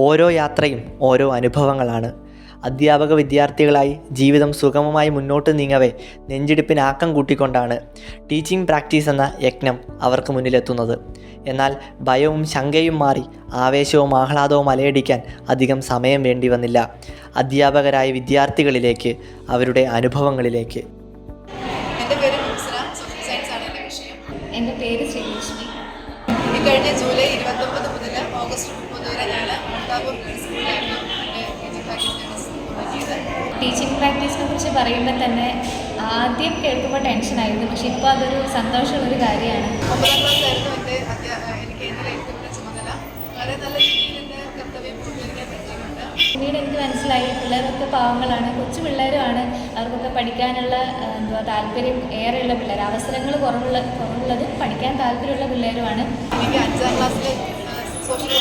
ഓരോ യാത്രയും ഓരോ അനുഭവങ്ങളാണ്. അധ്യാപക വിദ്യാർത്ഥികളായി ജീവിതം സുഗമമായി മുന്നോട്ട് നീങ്ങവേ നെഞ്ചിടിപ്പിന് ആക്കം കൂട്ടിക്കൊണ്ടാണ് ടീച്ചിങ് പ്രാക്ടീസ് എന്ന യജ്ഞം അവർക്ക് മുന്നിലെത്തുന്നത്. എന്നാൽ ഭയവും ശങ്കയും മാറി ആവേശവും ആഹ്ലാദവും അലയടിക്കാൻ അധികം സമയം വേണ്ടി വന്നില്ല അധ്യാപകരായ വിദ്യാർത്ഥികളിലേക്ക്, അവരുടെ അനുഭവങ്ങളിലേക്ക്. എൻ്റെ പേര് മുക്സറ, സോഷ്യൽ സയൻസ് ആണ് എൻ്റെ വിഷയം. എൻ്റെ പേര് ശ്രീലക്ഷ്മി. ഈ കഴിഞ്ഞ ജൂലൈ 29 മുതൽ ഓഗസ്റ്റ് 30 വരെ ഞാൻ മുട്ടാപൂർ സ്കൂളിലായിരുന്നു എൻ്റെ ടീച്ചിങ് പ്രാക്ടീസ് തുടങ്ങിയത്. ടീച്ചിങ് പ്രാക്ടീസിനെ കുറിച്ച് പറയുമ്പോൾ തന്നെ ആദ്യം കേൾക്കുമ്പോൾ ടെൻഷനായിരുന്നു, പക്ഷെ ഇപ്പോൾ അതൊരു സന്തോഷമുള്ളൊരു കാര്യമാണ്. 9ാം ക്ലാസ്സിലായിരുന്നു എനിക്ക് എൻ്റെ എഴുത്തിന്റെ ചുമതല. വളരെ നല്ല രീതിയിൽ എൻ്റെ കർത്തവ്യം പൂർത്തീകരിക്കാൻ പറ്റിയിട്ടുണ്ട്. പിന്നീട് എനിക്ക് മനസ്സിലായി പിള്ളേരൊക്കെ പാവങ്ങളാണ്, കൊച്ചു പിള്ളേരുമാണ്. അവർക്കൊക്കെ പഠിക്കാനുള്ള താല്പര്യം ഏറെയുള്ള പിള്ളേർ, അവസരങ്ങൾ കുറവുള്ളതും പഠിക്കാൻ താല്പര്യമുള്ള പിള്ളേരുമാണ്. എനിക്ക് 5ാം ക്ലാസ്സിൽ സോഷ്യൽ